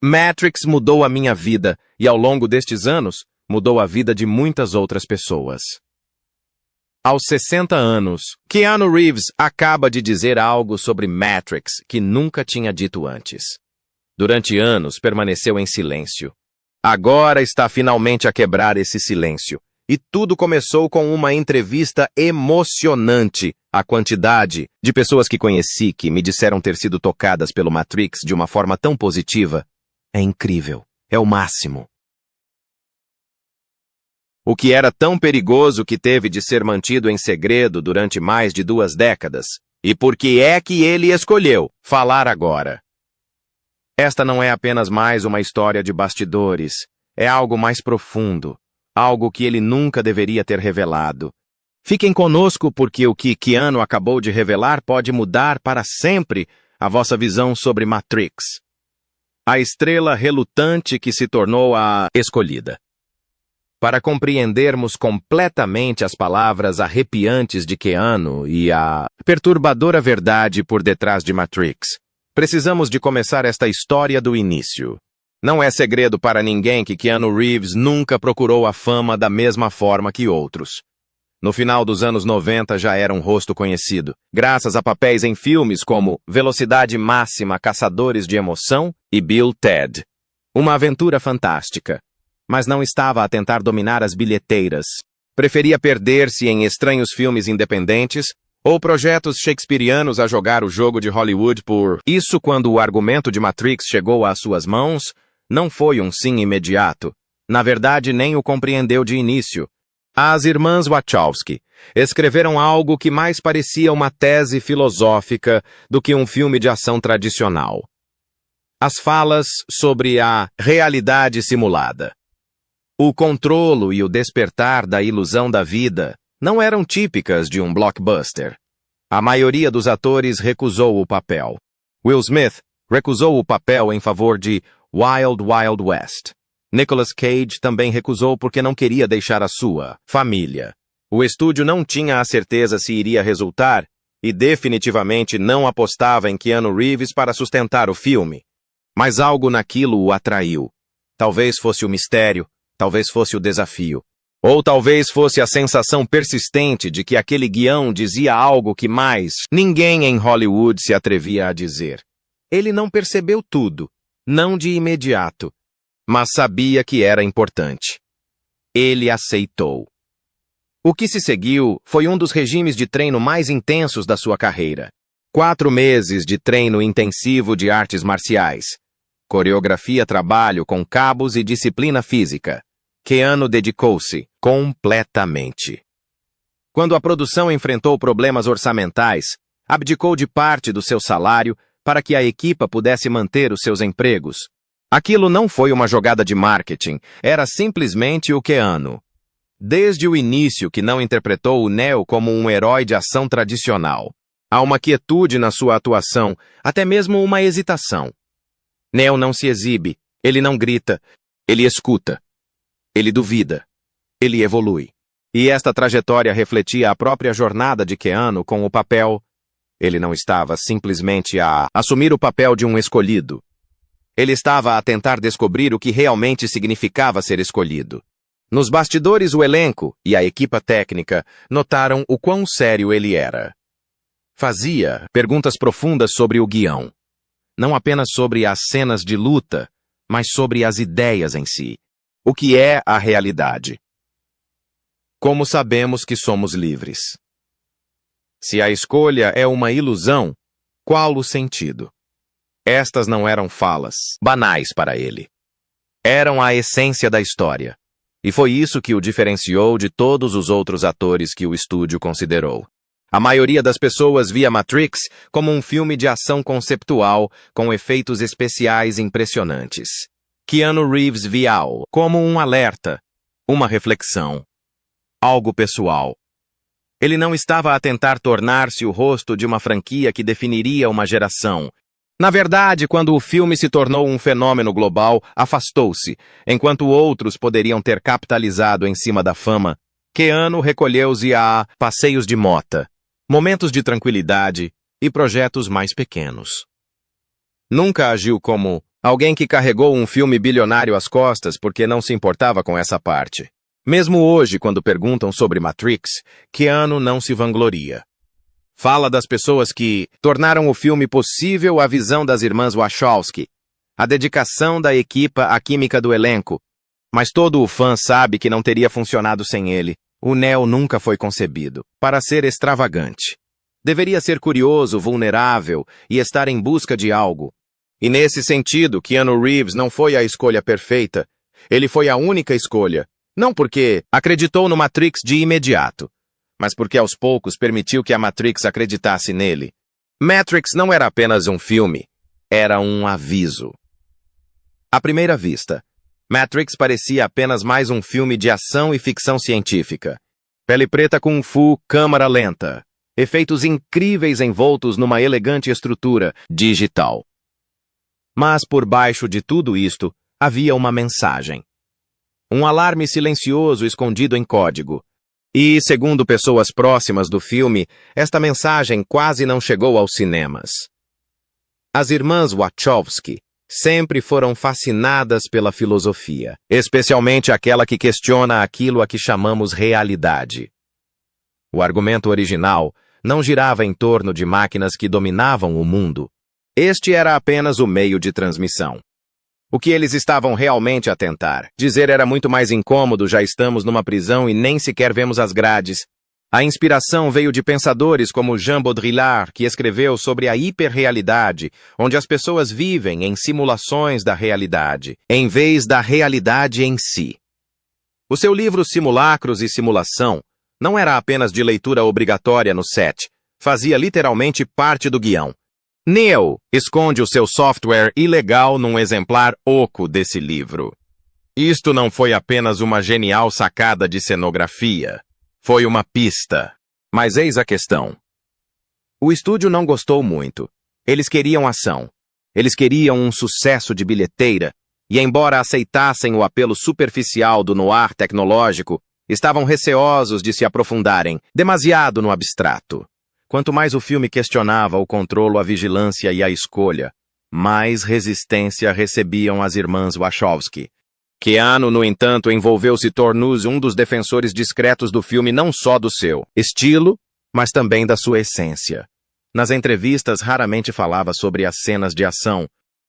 Matrix mudou a minha vida e, ao longo destes anos, mudou a vida de muitas outras pessoas. Aos 60 anos, Keanu Reeves acaba de dizer algo sobre Matrix que nunca tinha dito antes. Durante anos, permaneceu em silêncio. Agora está finalmente a quebrar esse silêncio. E tudo começou com uma entrevista emocionante. A quantidade de pessoas que conheci que me disseram ter sido tocadas pelo Matrix de uma forma tão positiva é incrível. É o máximo. O que era tão perigoso que teve de ser mantido em segredo durante mais de 2 décadas. E por que é que ele escolheu falar agora? Esta não é apenas mais uma história de bastidores. É algo mais profundo. Algo que ele nunca deveria ter revelado. Fiquem conosco porque o que Keanu acabou de revelar pode mudar para sempre a vossa visão sobre Matrix. A estrela relutante que se tornou a escolhida. Para compreendermos completamente as palavras arrepiantes de Keanu e a perturbadora verdade por detrás de Matrix, precisamos de começar esta história do início. Não é segredo para ninguém que Keanu Reeves nunca procurou a fama da mesma forma que outros. No final dos anos 90 já era um rosto conhecido, graças a papéis em filmes como Velocidade Máxima, Caçadores de Emoção e Bill Ted. Uma aventura fantástica. Mas não estava a tentar dominar as bilheteiras. Preferia perder-se em estranhos filmes independentes ou projetos shakespearianos a jogar o jogo de Hollywood por isso. Quando o argumento de Matrix chegou às suas mãos, não foi um sim imediato. Na verdade, nem o compreendeu de início. As irmãs Wachowski escreveram algo que mais parecia uma tese filosófica do que um filme de ação tradicional. As falas sobre a realidade simulada. O controlo e o despertar da ilusão da vida não eram típicas de um blockbuster. A maioria dos atores recusou o papel. Will Smith recusou o papel em favor de Wild Wild West. Nicolas Cage também recusou porque não queria deixar a sua família. O estúdio não tinha a certeza se iria resultar e definitivamente não apostava em Keanu Reeves para sustentar o filme. Mas algo naquilo o atraiu. Talvez fosse o mistério, talvez fosse o desafio. Ou talvez fosse a sensação persistente de que aquele guião dizia algo que mais ninguém em Hollywood se atrevia a dizer. Ele não percebeu tudo, não de imediato, mas sabia que era importante. Ele aceitou. O que se seguiu foi um dos regimes de treino mais intensos da sua carreira. 4 meses de treino intensivo de artes marciais. Coreografia, trabalho com cabos e disciplina física. Keanu dedicou-se completamente. Quando a produção enfrentou problemas orçamentais, abdicou de parte do seu salário para que a equipa pudesse manter os seus empregos. Aquilo não foi uma jogada de marketing, era simplesmente o Keanu. Desde o início que não interpretou o Neo como um herói de ação tradicional. Há uma quietude na sua atuação, até mesmo uma hesitação. Neo não se exibe, ele não grita, ele escuta. Ele duvida. Ele evolui. E esta trajetória refletia a própria jornada de Keanu com o papel. Ele não estava simplesmente a assumir o papel de um escolhido. Ele estava a tentar descobrir o que realmente significava ser escolhido. Nos bastidores, o elenco e a equipa técnica notaram o quão sério ele era. Fazia perguntas profundas sobre o guião. Não apenas sobre as cenas de luta, mas sobre as ideias em si. O que é a realidade? Como sabemos que somos livres? Se a escolha é uma ilusão, qual o sentido? Estas não eram falas banais para ele. Eram a essência da história. E foi isso que o diferenciou de todos os outros atores que o estúdio considerou. A maioria das pessoas via Matrix como um filme de ação conceptual com efeitos especiais impressionantes. Keanu Reeves via-o como um alerta, uma reflexão, algo pessoal. Ele não estava a tentar tornar-se o rosto de uma franquia que definiria uma geração. Na verdade, quando o filme se tornou um fenômeno global, afastou-se, enquanto outros poderiam ter capitalizado em cima da fama. Keanu recolheu-se a passeios de mota, momentos de tranquilidade e projetos mais pequenos. Nunca agiu como Alguém que carregou um filme bilionário às costas porque não se importava com essa parte. Mesmo hoje, quando perguntam sobre Matrix, Keanu não se vangloria. Fala das pessoas que tornaram o filme possível, a visão das irmãs Wachowski, a dedicação da equipa, a química do elenco. Mas todo o fã sabe que não teria funcionado sem ele. O Neo nunca foi concebido para ser extravagante. Deveria ser curioso, vulnerável e estar em busca de algo. E nesse sentido, Keanu Reeves não foi a escolha perfeita. Ele foi a única escolha. Não porque acreditou no Matrix de imediato, mas porque aos poucos permitiu que a Matrix acreditasse nele. Matrix não era apenas um filme, era um aviso. À primeira vista, Matrix parecia apenas mais um filme de ação e ficção científica. Pele preta kung fu, câmara lenta. Efeitos incríveis envoltos numa elegante estrutura digital. Mas por baixo de tudo isto, havia uma mensagem. Um alarme silencioso escondido em código. E, segundo pessoas próximas do filme, esta mensagem quase não chegou aos cinemas. As irmãs Wachowski sempre foram fascinadas pela filosofia, especialmente aquela que questiona aquilo a que chamamos realidade. O argumento original não girava em torno de máquinas que dominavam o mundo. Este era apenas o meio de transmissão. O que eles estavam realmente a tentar dizer era muito mais incômodo, já estamos numa prisão e nem sequer vemos as grades. A inspiração veio de pensadores como Jean Baudrillard, que escreveu sobre a hiperrealidade, onde as pessoas vivem em simulações da realidade, em vez da realidade em si. O seu livro Simulacros e Simulação não era apenas de leitura obrigatória no set, fazia literalmente parte do guião. Neo esconde o seu software ilegal num exemplar oco desse livro. Isto não foi apenas uma genial sacada de cenografia. Foi uma pista. Mas eis a questão. O estúdio não gostou muito. Eles queriam ação. Eles queriam um sucesso de bilheteira. E embora aceitassem o apelo superficial do noir tecnológico, estavam receosos de se aprofundarem demasiado no abstrato. Quanto mais o filme questionava o controle, a vigilância e a escolha, mais resistência recebiam as irmãs Wachowski. Keanu, no entanto, envolveu-se tornou-se um dos defensores discretos do filme, não só do seu estilo, mas também da sua essência. Nas entrevistas, raramente falava sobre as cenas de ação.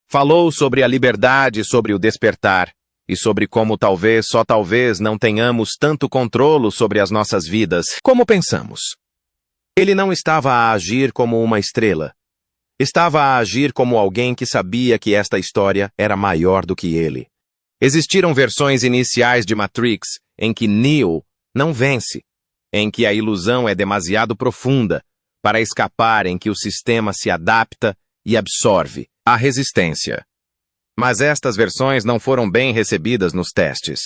Falou sobre a liberdade, sobre o despertar, e sobre como talvez, só talvez, não tenhamos tanto controle sobre as nossas vidas como pensamos. Ele não estava a agir como uma estrela. Estava a agir como alguém que sabia que esta história era maior do que ele. Existiram versões iniciais de Matrix em que Neo não vence, em que a ilusão é demasiado profunda para escapar, em que o sistema se adapta e absorve a resistência. Mas estas versões não foram bem recebidas nos testes.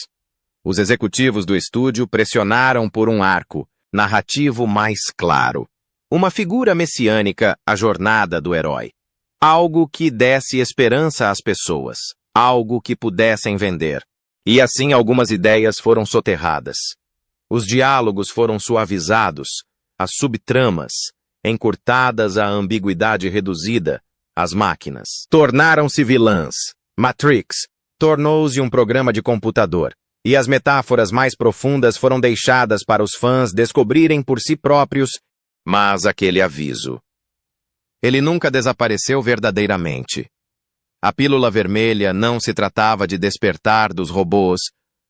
Os executivos do estúdio pressionaram por um arco narrativo mais claro. Uma figura messiânica, a jornada do herói. Algo que desse esperança às pessoas. Algo que pudessem vender. E assim algumas ideias foram soterradas. Os diálogos foram suavizados, as subtramas, encurtadas, a ambiguidade reduzida, as máquinas tornaram-se vilãs. Matrix tornou-se um programa de computador. E as metáforas mais profundas foram deixadas para os fãs descobrirem por si próprios, mas aquele aviso. Ele nunca desapareceu verdadeiramente. A pílula vermelha não se tratava de despertar dos robôs,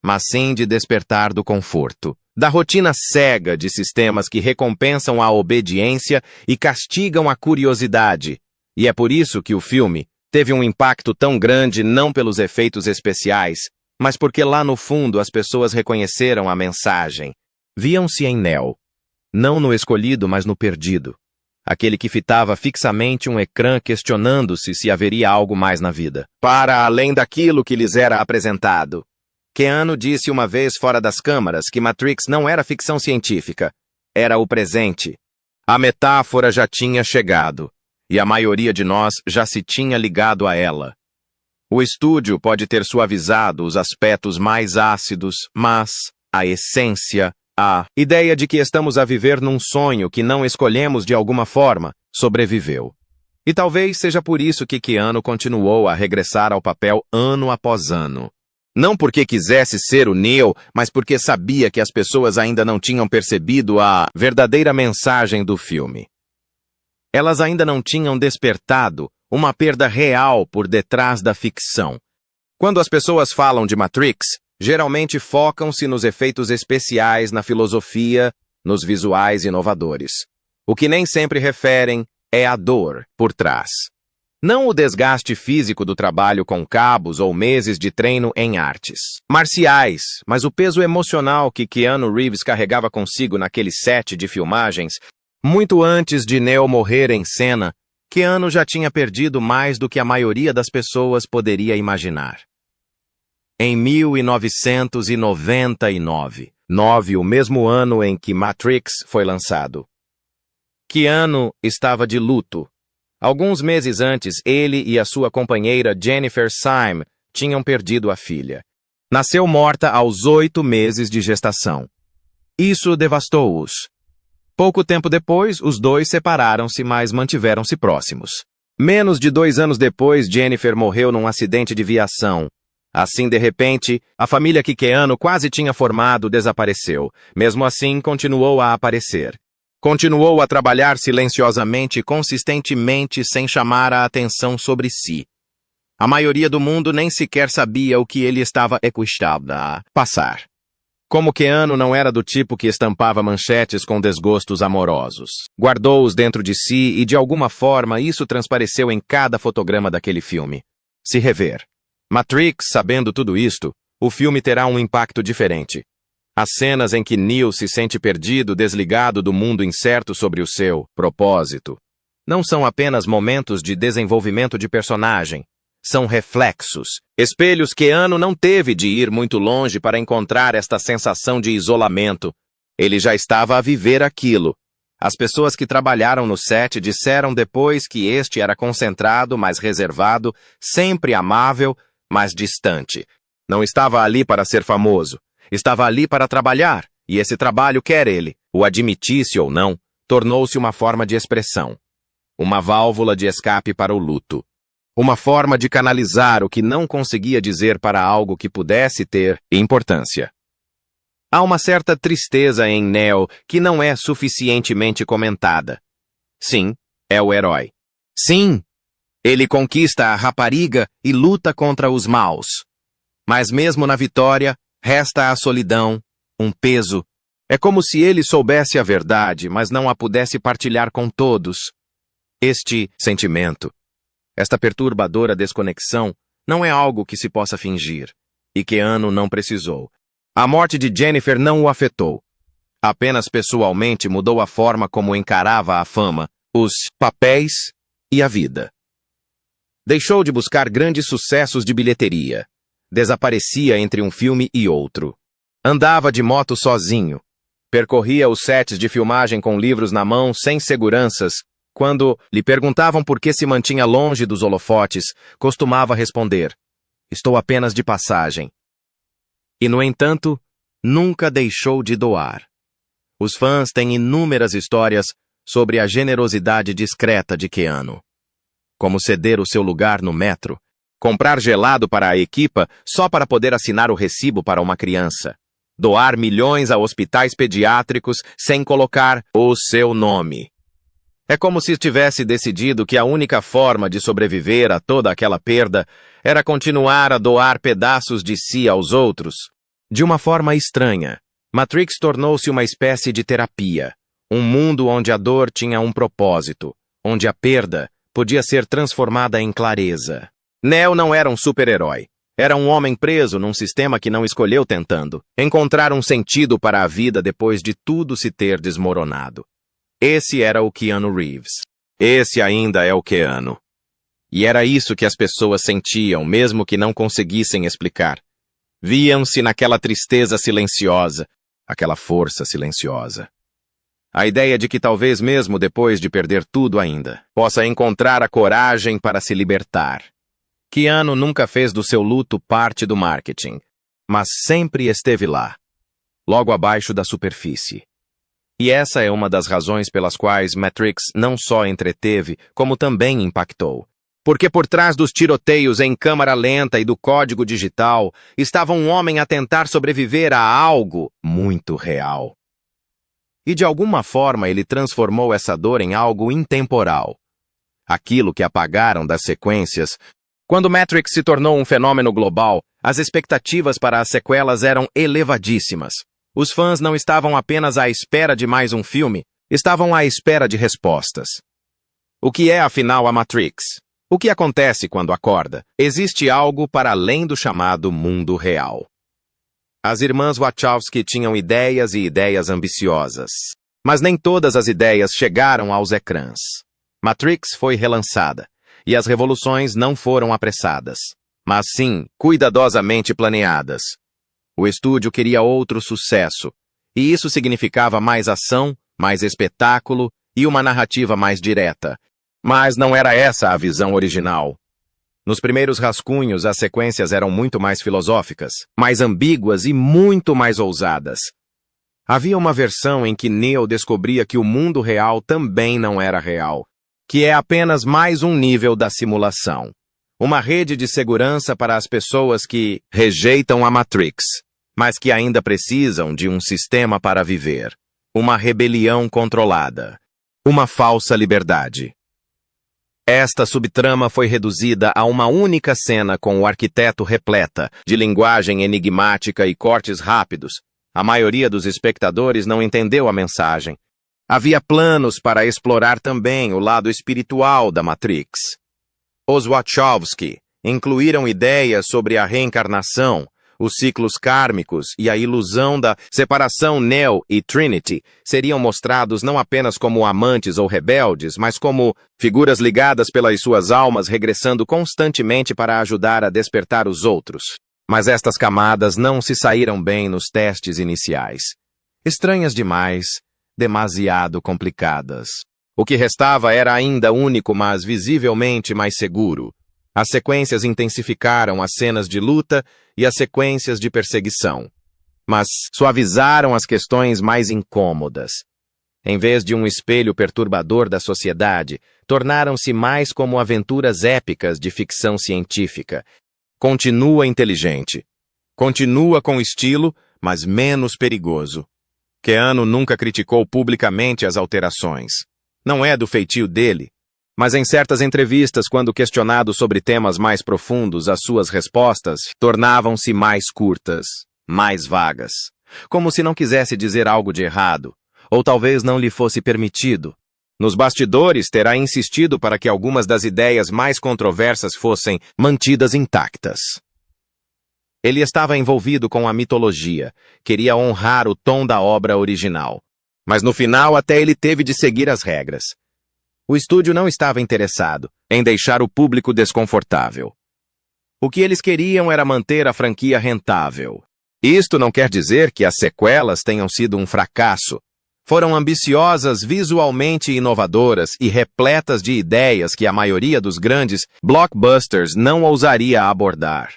mas sim de despertar do conforto, da rotina cega de sistemas que recompensam a obediência e castigam a curiosidade. E é por isso que o filme teve um impacto tão grande, não pelos efeitos especiais, mas porque lá no fundo as pessoas reconheceram a mensagem. Viam-se em Neo. Não no escolhido, mas no perdido. Aquele que fitava fixamente um ecrã questionando-se se haveria algo mais na vida, para além daquilo que lhes era apresentado. Keanu disse uma vez fora das câmaras que Matrix não era ficção científica, era o presente. A metáfora já tinha chegado, e a maioria de nós já se tinha ligado a ela. O estúdio pode ter suavizado os aspectos mais ácidos, mas a essência, a ideia de que estamos a viver num sonho que não escolhemos de alguma forma, sobreviveu. E talvez seja por isso que Keanu continuou a regressar ao papel ano após ano. Não porque quisesse ser o Neo, mas porque sabia que as pessoas ainda não tinham percebido a verdadeira mensagem do filme. Elas ainda não tinham despertado uma perda real por detrás da ficção. Quando as pessoas falam de Matrix, geralmente focam-se nos efeitos especiais, na filosofia, nos visuais inovadores. O que nem sempre referem é a dor por trás. Não o desgaste físico do trabalho com cabos ou meses de treino em artes marciais, mas o peso emocional que Keanu Reeves carregava consigo naquele set de filmagens. Muito antes de Neo morrer em cena, Keanu já tinha perdido mais do que a maioria das pessoas poderia imaginar. Em 1999, o mesmo ano em que Matrix foi lançado, Keanu estava de luto. Alguns meses antes, ele e a sua companheira Jennifer Syme tinham perdido a filha. Nasceu morta aos 8 meses de gestação. Isso devastou-os. Pouco tempo depois, os dois separaram-se, mas mantiveram-se próximos. Menos de 2 anos depois, Jennifer morreu num acidente de viação. Assim, de repente, a família que Keanu quase tinha formado desapareceu. Mesmo assim, continuou a aparecer. Continuou a trabalhar silenciosamente e consistentemente sem chamar a atenção sobre si. A maioria do mundo nem sequer sabia o que ele estava acostumado a passar. Como Keanu não era do tipo que estampava manchetes com desgostos amorosos, guardou-os dentro de si e, de alguma forma, isso transpareceu em cada fotograma daquele filme. Se rever Matrix, sabendo tudo isto, o filme terá um impacto diferente. As cenas em que Neo se sente perdido, desligado do mundo incerto sobre o seu propósito, não são apenas momentos de desenvolvimento de personagem, são reflexos, espelhos que Keanu não teve de ir muito longe para encontrar esta sensação de isolamento. Ele já estava a viver aquilo. As pessoas que trabalharam no set disseram depois que este era concentrado, mais reservado, sempre amável, mas distante. Não estava ali para ser famoso. Estava ali para trabalhar, e esse trabalho, quer ele o admitisse ou não, tornou-se uma forma de expressão. Uma válvula de escape para o luto. Uma forma de canalizar o que não conseguia dizer para algo que pudesse ter importância. Há uma certa tristeza em Neo que não é suficientemente comentada. Sim, é o herói. Sim, ele conquista a rapariga e luta contra os maus. Mas mesmo na vitória, resta a solidão, um peso. É como se ele soubesse a verdade, mas não a pudesse partilhar com todos. Este sentimento, esta perturbadora desconexão, não é algo que se possa fingir. E Keanu não precisou. A morte de Jennifer não o afetou. Apenas pessoalmente mudou a forma como encarava a fama, os papéis e a vida. Deixou de buscar grandes sucessos de bilheteria. Desaparecia entre um filme e outro. Andava de moto sozinho. Percorria os sets de filmagem com livros na mão, sem seguranças. Quando lhe perguntavam por que se mantinha longe dos holofotes, costumava responder: "Estou apenas de passagem." E, no entanto, nunca deixou de doar. Os fãs têm inúmeras histórias sobre a generosidade discreta de Keanu. Como ceder o seu lugar no metro, comprar gelado para a equipa só para poder assinar o recibo para uma criança, doar milhões a hospitais pediátricos sem colocar o seu nome. É como se tivesse decidido que a única forma de sobreviver a toda aquela perda era continuar a doar pedaços de si aos outros. De uma forma estranha, Matrix tornou-se uma espécie de terapia, um mundo onde a dor tinha um propósito, onde a perda podia ser transformada em clareza. Neo não era um super-herói. Era um homem preso num sistema que não escolheu tentando encontrar um sentido para a vida depois de tudo se ter desmoronado. Esse era o Keanu Reeves. Esse ainda é o Keanu. E era isso que as pessoas sentiam, mesmo que não conseguissem explicar. Viam-se naquela tristeza silenciosa, aquela força silenciosa. A ideia de que talvez mesmo depois de perder tudo ainda, possa encontrar a coragem para se libertar. Keanu nunca fez do seu luto parte do marketing, mas sempre esteve lá, logo abaixo da superfície. E essa é uma das razões pelas quais Matrix não só entreteve, como também impactou. Porque por trás dos tiroteios em câmara lenta e do código digital, estava um homem a tentar sobreviver a algo muito real. E de alguma forma ele transformou essa dor em algo intemporal. Aquilo que apagaram das sequências. Quando Matrix se tornou um fenômeno global, as expectativas para as sequelas eram elevadíssimas. Os fãs não estavam apenas à espera de mais um filme, estavam à espera de respostas. O que é, afinal, a Matrix? O que acontece quando acorda? Existe algo para além do chamado mundo real. As irmãs Wachowski tinham ideias e ideias ambiciosas. Mas nem todas as ideias chegaram aos ecrãs. Matrix foi relançada, e as revoluções não foram apressadas, mas sim cuidadosamente planeadas. O estúdio queria outro sucesso, e isso significava mais ação, mais espetáculo e uma narrativa mais direta. Mas não era essa a visão original. Nos primeiros rascunhos, as sequências eram muito mais filosóficas, mais ambíguas e muito mais ousadas. Havia uma versão em que Neo descobria que o mundo real também não era real, que é apenas mais um nível da simulação. Uma rede de segurança para as pessoas que rejeitam a Matrix, mas que ainda precisam de um sistema para viver. Uma rebelião controlada. Uma falsa liberdade. Esta subtrama foi reduzida a uma única cena com o arquiteto repleta de linguagem enigmática e cortes rápidos. A maioria dos espectadores não entendeu a mensagem. Havia planos para explorar também o lado espiritual da Matrix. Os Wachowski incluíram ideias sobre a reencarnação, os ciclos kármicos e a ilusão da separação. Neo e Trinity seriam mostrados não apenas como amantes ou rebeldes, mas como figuras ligadas pelas suas almas regressando constantemente para ajudar a despertar os outros. Mas estas camadas não se saíram bem nos testes iniciais. Estranhas demais, demasiado complicadas. O que restava era ainda único, mas visivelmente mais seguro. As sequências intensificaram as cenas de luta e as sequências de perseguição, mas suavizaram as questões mais incômodas. Em vez de um espelho perturbador da sociedade, tornaram-se mais como aventuras épicas de ficção científica. Continua inteligente. Continua com estilo, mas menos perigoso. Keanu nunca criticou publicamente as alterações. Não é do feitio dele. Mas em certas entrevistas, quando questionado sobre temas mais profundos, as suas respostas tornavam-se mais curtas, mais vagas. Como se não quisesse dizer algo de errado, ou talvez não lhe fosse permitido. Nos bastidores, terá insistido para que algumas das ideias mais controversas fossem mantidas intactas. Ele estava envolvido com a mitologia, queria honrar o tom da obra original. Mas no final até ele teve de seguir as regras. O estúdio não estava interessado em deixar o público desconfortável. O que eles queriam era manter a franquia rentável. Isto não quer dizer que as sequelas tenham sido um fracasso. Foram ambiciosas, visualmente inovadoras e repletas de ideias que a maioria dos grandes blockbusters não ousaria abordar.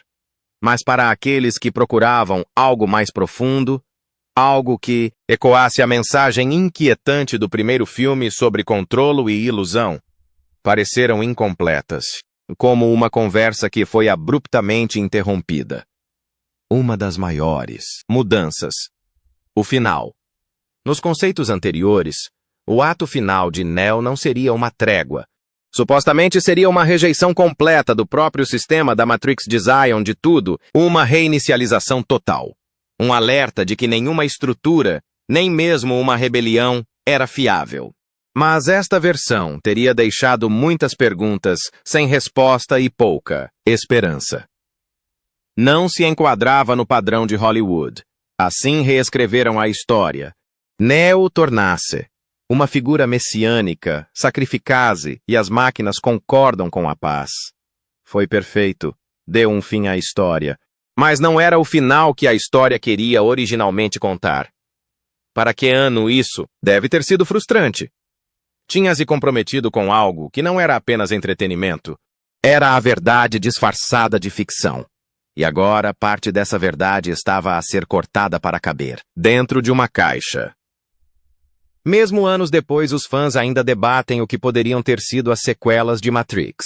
Mas para aqueles que procuravam algo mais profundo, algo que ecoasse a mensagem inquietante do primeiro filme sobre controlo e ilusão, pareceram incompletas, como uma conversa que foi abruptamente interrompida. Uma das maiores mudanças. O final. Nos conceitos anteriores, o ato final de Neo não seria uma trégua. Supostamente seria uma rejeição completa do próprio sistema da Matrix de Zion de tudo, uma reinicialização total. Um alerta de que nenhuma estrutura, nem mesmo uma rebelião, era fiável. Mas esta versão teria deixado muitas perguntas sem resposta e pouca esperança. Não se enquadrava no padrão de Hollywood. Assim reescreveram a história. Neo tornasse uma figura messiânica, sacrificasse, e as máquinas concordam com a paz. Foi perfeito. Deu um fim à história. Mas não era o final que a história queria originalmente contar. Para Keanu, isso deve ter sido frustrante. Tinha se comprometido com algo que não era apenas entretenimento. Era a verdade disfarçada de ficção. E agora, parte dessa verdade estava a ser cortada para caber dentro de uma caixa. Mesmo anos depois, os fãs ainda debatem o que poderiam ter sido as sequelas de Matrix.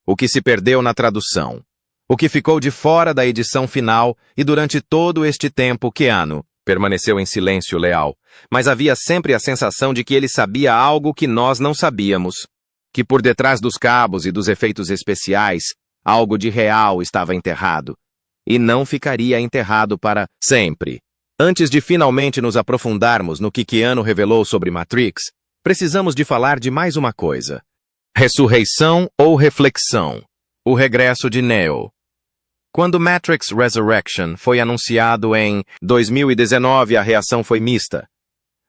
O que se perdeu na tradução. O que ficou de fora da edição final e durante todo este tempo Keanu permaneceu em silêncio leal, mas havia sempre a sensação de que ele sabia algo que nós não sabíamos. Que por detrás dos cabos e dos efeitos especiais, algo de real estava enterrado. E não ficaria enterrado para sempre. Antes de finalmente nos aprofundarmos no que Keanu revelou sobre Matrix, precisamos de falar de mais uma coisa. Ressurreição ou reflexão? O regresso de Neo. Quando Matrix Resurrection foi anunciado em 2019, a reação foi mista.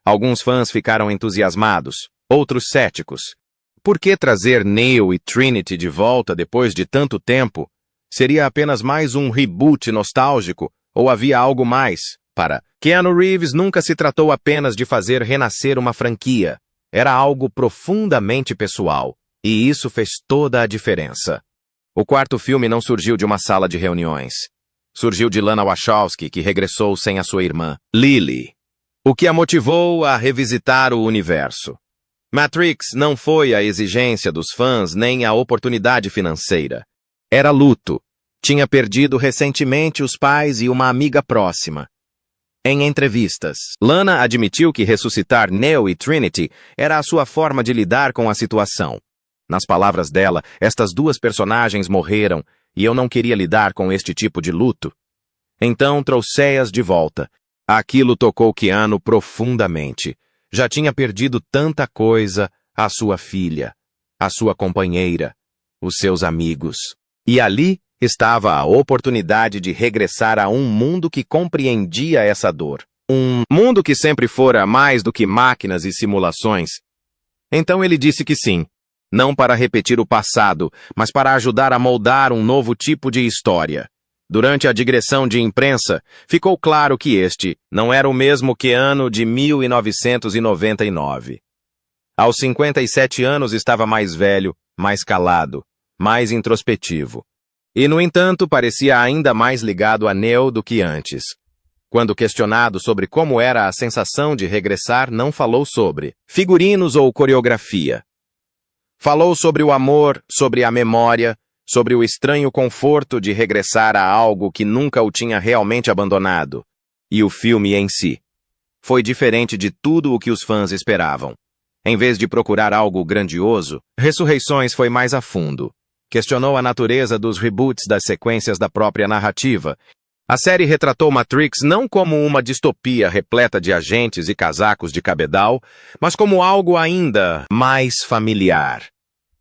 Alguns fãs ficaram entusiasmados, outros céticos. Por que trazer Neo e Trinity de volta depois de tanto tempo? Seria apenas mais um reboot nostálgico ou havia algo mais? Para Keanu Reeves nunca se tratou apenas de fazer renascer uma franquia. Era algo profundamente pessoal, e isso fez toda a diferença. O quarto filme não surgiu de uma sala de reuniões. Surgiu de Lana Wachowski, que regressou sem a sua irmã, Lily. O que a motivou a revisitar o universo. Matrix não foi a exigência dos fãs nem a oportunidade financeira. Era luto. Tinha perdido recentemente os pais e uma amiga próxima. Em entrevistas, Lana admitiu que ressuscitar Neo e Trinity era a sua forma de lidar com a situação. Nas palavras dela, estas duas personagens morreram e eu não queria lidar com este tipo de luto. Então trouxe-as de volta. Aquilo tocou Keanu profundamente. Já tinha perdido tanta coisa, a sua filha, a sua companheira, os seus amigos. E ali estava a oportunidade de regressar a um mundo que compreendia essa dor. Um mundo que sempre fora mais do que máquinas e simulações. Então ele disse que sim. Não para repetir o passado, mas para ajudar a moldar um novo tipo de história. Durante a digressão de imprensa, ficou claro que este não era o mesmo Keanu de 1999. Aos 57 anos estava mais velho, mais calado, mais introspectivo. E, no entanto, parecia ainda mais ligado a Neo do que antes. Quando questionado sobre como era a sensação de regressar, não falou sobre figurinos ou coreografia. Falou sobre o amor, sobre a memória, sobre o estranho conforto de regressar a algo que nunca o tinha realmente abandonado. E o filme em si. Foi diferente de tudo o que os fãs esperavam. Em vez de procurar algo grandioso, Ressurreições foi mais a fundo. Questionou a natureza dos reboots das sequências da própria narrativa. A série retratou Matrix não como uma distopia repleta de agentes e casacos de cabedal, mas como algo ainda mais familiar.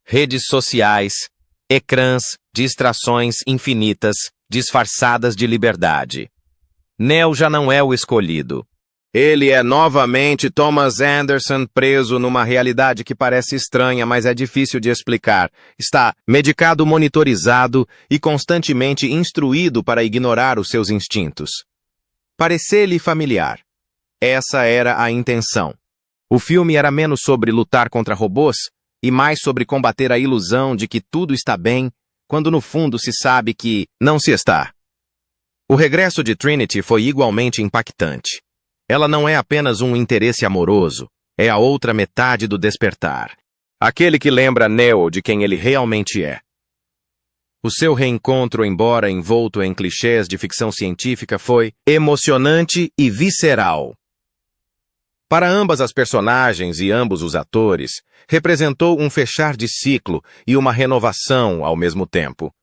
Redes sociais, ecrãs, distrações infinitas, disfarçadas de liberdade. Neo já não é o escolhido. Ele é novamente Thomas Anderson preso numa realidade que parece estranha, mas é difícil de explicar. Está medicado, monitorizado e constantemente instruído para ignorar os seus instintos. Parecer-lhe familiar. Essa era a intenção. O filme era menos sobre lutar contra robôs e mais sobre combater a ilusão de que tudo está bem, quando no fundo se sabe que não se está. O regresso de Trinity foi igualmente impactante. Ela não é apenas um interesse amoroso, é a outra metade do despertar. Aquele que lembra Neo de quem ele realmente é. O seu reencontro, embora envolto em clichês de ficção científica, foi emocionante e visceral. Para ambas as personagens e ambos os atores, representou um fechar de ciclo e uma renovação ao mesmo tempo.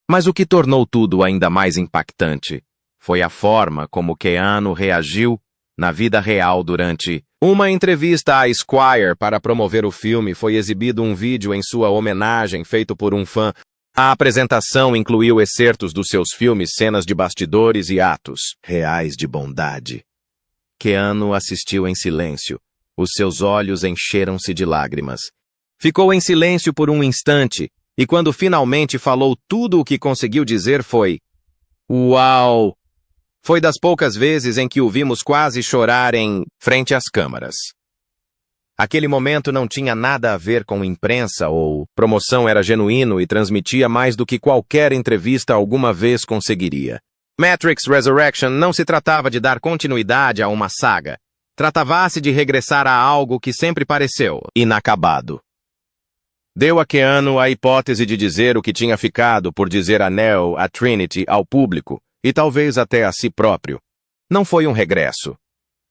Mas o que tornou tudo ainda mais impactante foi a forma como Keanu reagiu na vida real durante uma entrevista à Esquire para promover o filme. Foi exibido um vídeo em sua homenagem feito por um fã. A apresentação incluiu excertos dos seus filmes, cenas de bastidores e atos reais de bondade. Keanu assistiu em silêncio. Os seus olhos encheram-se de lágrimas. Ficou em silêncio por um instante, e quando finalmente falou, tudo o que conseguiu dizer foi: "Uau!" Foi das poucas vezes em que o vimos quase chorar em frente às câmaras. Aquele momento não tinha nada a ver com imprensa ou promoção, era genuíno e transmitia mais do que qualquer entrevista alguma vez conseguiria. Matrix Resurrection não se tratava de dar continuidade a uma saga. Tratava-se de regressar a algo que sempre pareceu inacabado. Deu a Keanu a hipótese de dizer o que tinha ficado por dizer a Neo, a Trinity, ao público, e talvez até a si próprio. Não foi um regresso.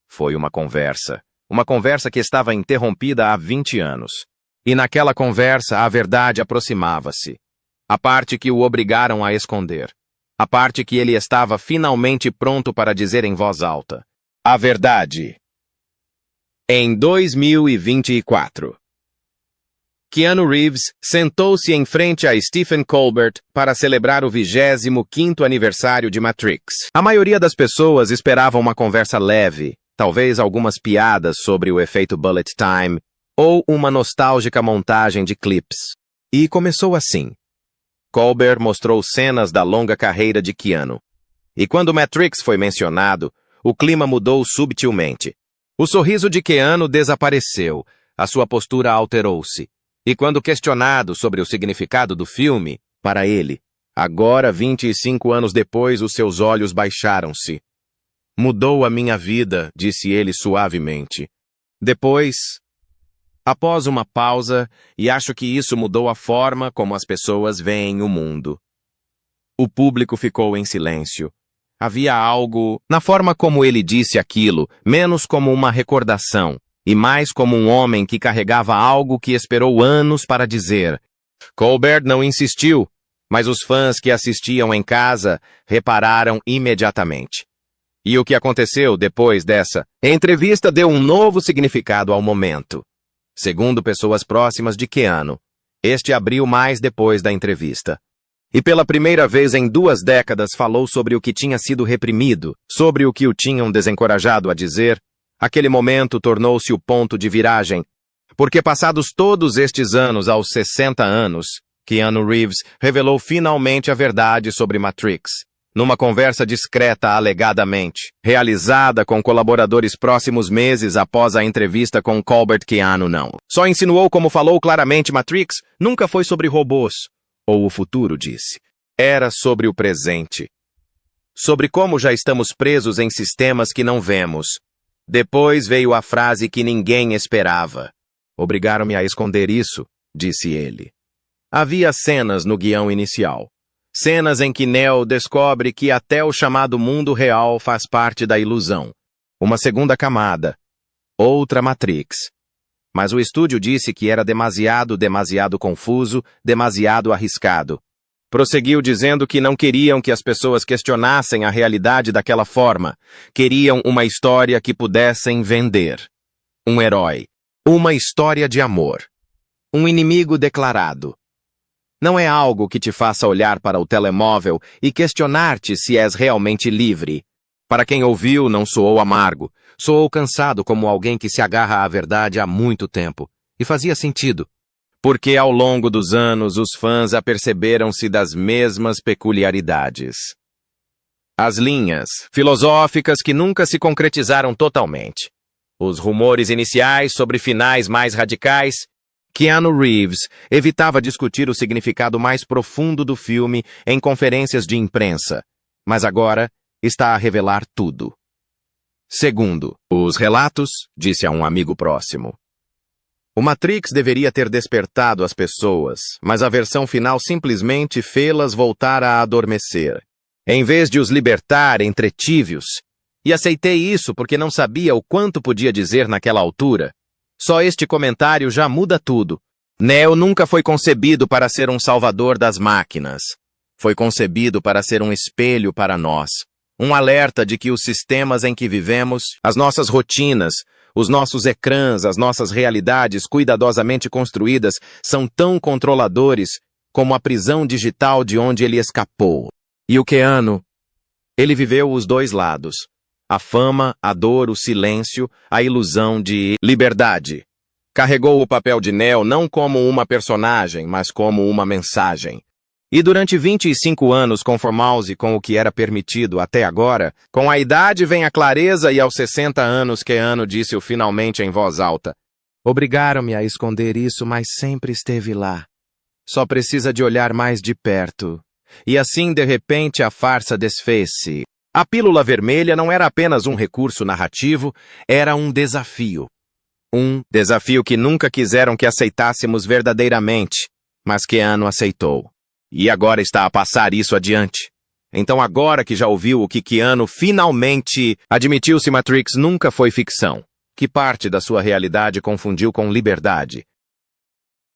Foi uma conversa. Uma conversa que estava interrompida há 20 anos. E naquela conversa a verdade aproximava-se. A parte que o obrigaram a esconder. A parte que ele estava finalmente pronto para dizer em voz alta. A verdade. Em 2024. Keanu Reeves sentou-se em frente a Stephen Colbert para celebrar o 25º aniversário de Matrix. A maioria das pessoas esperava uma conversa leve, talvez algumas piadas sobre o efeito bullet time, ou uma nostálgica montagem de clips. E começou assim. Colbert mostrou cenas da longa carreira de Keanu. E quando Matrix foi mencionado, o clima mudou subtilmente. O sorriso de Keanu desapareceu, a sua postura alterou-se. E quando questionado sobre o significado do filme, para ele, agora 25 anos depois, os seus olhos baixaram-se. Mudou a minha vida, disse ele suavemente. Depois, após uma pausa, e acho que isso mudou a forma como as pessoas veem o mundo. O público ficou em silêncio. Havia algo na forma como ele disse aquilo, menos como uma recordação, e mais como um homem que carregava algo que esperou anos para dizer. Colbert não insistiu, mas os fãs que assistiam em casa repararam imediatamente. E o que aconteceu depois dessa entrevista deu um novo significado ao momento. Segundo pessoas próximas de Keanu, este abriu mais depois da entrevista. E pela primeira vez em 2 décadas falou sobre o que tinha sido reprimido, sobre o que o tinham desencorajado a dizer. Aquele momento tornou-se o ponto de viragem, porque passados todos estes anos, aos 60 anos, Keanu Reeves revelou finalmente a verdade sobre Matrix, numa conversa discreta alegadamente, realizada com colaboradores próximos meses após a entrevista com Colbert. Keanu não só insinuou como falou claramente Matrix nunca foi sobre robôs, ou o futuro, disse. Era sobre o presente. Sobre como já estamos presos em sistemas que não vemos. Depois veio a frase que ninguém esperava. Obrigaram-me a esconder isso, disse ele. Havia cenas no guião inicial. Cenas em que Neo descobre que até o chamado mundo real faz parte da ilusão. Uma segunda camada. Outra Matrix. Mas o estúdio disse que era demasiado confuso, demasiado arriscado. Prosseguiu dizendo que não queriam que as pessoas questionassem a realidade daquela forma. Queriam uma história que pudessem vender. Um herói. Uma história de amor. Um inimigo declarado. Não é algo que te faça olhar para o telemóvel e questionar-te se és realmente livre. Para quem ouviu, não soou amargo. Soou cansado como alguém que se agarra à verdade há muito tempo. E fazia sentido. Porque ao longo dos anos os fãs aperceberam-se das mesmas peculiaridades. As linhas filosóficas que nunca se concretizaram totalmente. Os rumores iniciais sobre finais mais radicais. Keanu Reeves evitava discutir o significado mais profundo do filme em conferências de imprensa, mas agora está a revelar tudo. Segundo os relatos, disse a um amigo próximo. O Matrix deveria ter despertado as pessoas, mas a versão final simplesmente fê-las voltar a adormecer, em vez de os libertar entretívios. E aceitei isso porque não sabia o quanto podia dizer naquela altura. Só este comentário já muda tudo. Neo nunca foi concebido para ser um salvador das máquinas. Foi concebido para ser um espelho para nós. Um alerta de que os sistemas em que vivemos, as nossas rotinas, os nossos ecrãs, as nossas realidades cuidadosamente construídas são tão controladores como a prisão digital de onde ele escapou. E o Keanu? Ele viveu os 2 lados. A fama, a dor, o silêncio, a ilusão de liberdade. Carregou o papel de Neo não como uma personagem, mas como uma mensagem. E durante 25 anos conformou-se com o que era permitido até agora, com a idade vem a clareza e aos 60 anos Keanu disse-o finalmente em voz alta. Obrigaram-me a esconder isso, mas sempre esteve lá. Só precisa de olhar mais de perto. E assim, de repente, a farsa desfez-se. A pílula vermelha não era apenas um recurso narrativo, era um desafio. Um desafio que nunca quiseram que aceitássemos verdadeiramente, mas Keanu aceitou. E agora está a passar isso adiante. Então agora que já ouviu o que Keanu finalmente admitiu, se Matrix nunca foi ficção, que parte da sua realidade confundiu com liberdade,